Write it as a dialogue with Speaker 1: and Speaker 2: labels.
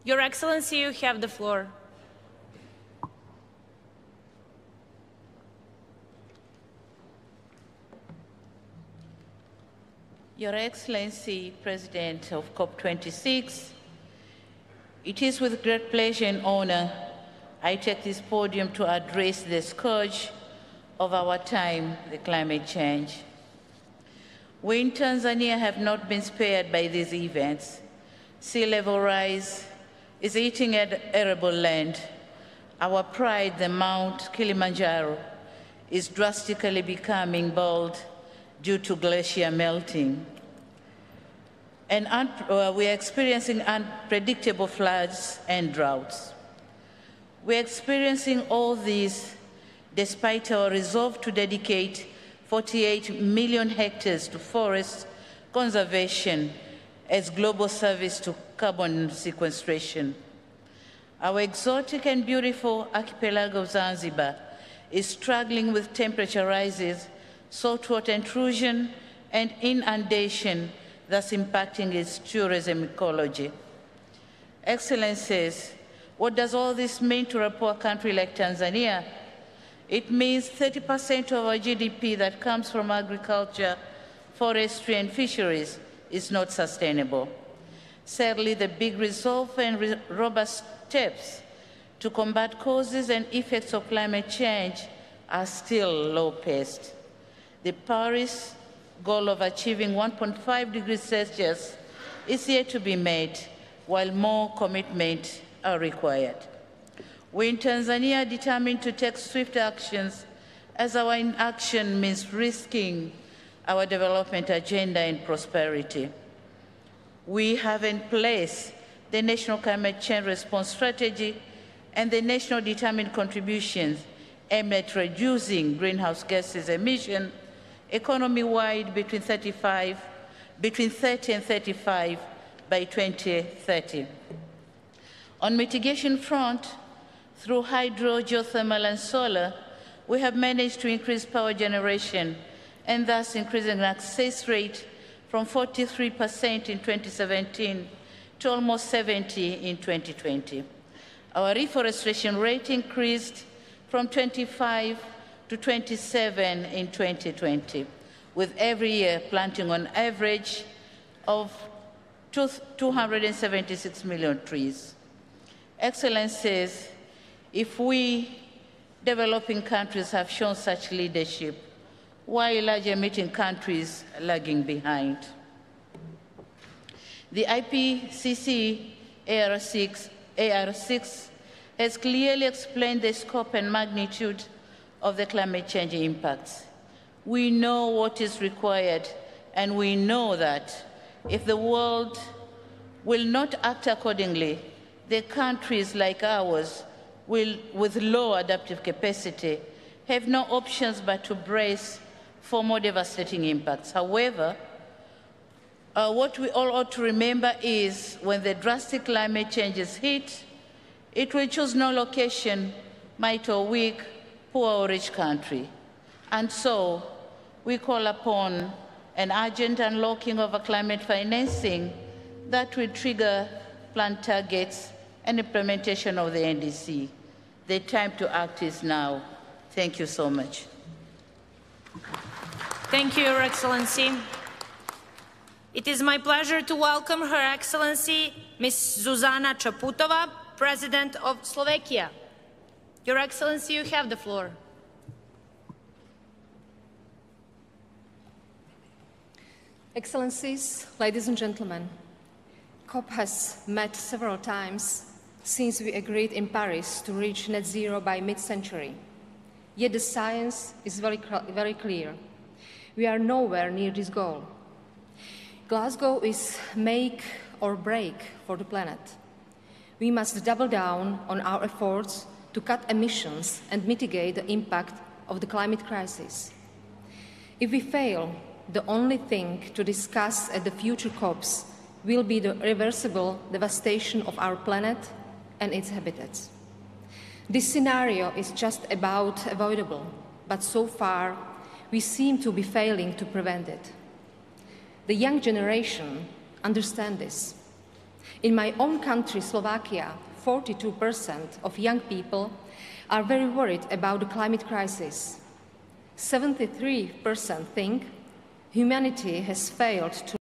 Speaker 1: Your Excellency, you have the floor.
Speaker 2: Your Excellency, President of COP26, it is with great pleasure and honor I take this podium to address the scourge of our time, the climate change. We in Tanzania have not been spared by these events. Sea level rise is eating at arable land. Our pride, the Mount Kilimanjaro, is drastically becoming bald due to glacier melting. And we are experiencing unpredictable floods and droughts. We are experiencing all these despite our resolve to dedicate 48 million hectares to forest conservation as global service to carbon sequestration. Our exotic and beautiful archipelago of Zanzibar is struggling with temperature rises, saltwater intrusion, and inundation, thus impacting its tourism ecology. Excellencies, what does all this mean to a poor country like Tanzania? It means 30% of our GDP that comes from agriculture, forestry, and fisheries is not sustainable. Sadly, the big resolve and robust steps to combat causes and effects of climate change are still low-paced. The Paris goal of achieving 1.5 degrees Celsius is yet to be made, while more commitment are required. We in Tanzania are determined to take swift actions, as our inaction means risking our development agenda and prosperity. We have in place the National Climate Change Response Strategy and the National Determined Contributions aimed at reducing greenhouse gases emission economy-wide between 30 and 35 by 2030. On mitigation front, through hydro, geothermal, and solar, we have managed to increase power generation and thus increasing the access rate from 43% in 2017 to almost 70% in 2020. Our reforestation rate increased from 25 to 27 in 2020, with every year planting on average of 276 million trees. Excellencies, if we developing countries have shown such leadership, why large emitting countries are lagging behind? The IPCC AR6 has clearly explained the scope and magnitude of the climate change impacts. We know what is required, and we know that if the world will not act accordingly, the countries like ours with low adaptive capacity have no options but to brace for more devastating impacts. However, what we all ought to remember is when the drastic climate changes hit, it will choose no location, might or weak, poor or rich country. And so we call upon an urgent unlocking of a climate financing that will trigger planned targets and implementation of the NDC. The time to act is now. Thank you so much.
Speaker 1: Thank you, Your Excellency. It is my pleasure to welcome Her Excellency Ms. Zuzana Čaputova, President of Slovakia. Your Excellency, you have the floor.
Speaker 3: Excellencies, ladies and gentlemen, COP has met several times since we agreed in Paris to reach net zero by mid-century. Yet the science is very clear. We are nowhere near this goal. Glasgow is make or break for the planet. We must double down on our efforts to cut emissions and mitigate the impact of the climate crisis. If we fail, the only thing to discuss at the future COPs will be the irreversible devastation of our planet and its habitats. This scenario is just about avoidable, but so far we seem to be failing to prevent it. The young generation understand this. In my own country, Slovakia, 42% of young people are very worried about the climate crisis. 73% think humanity has failed to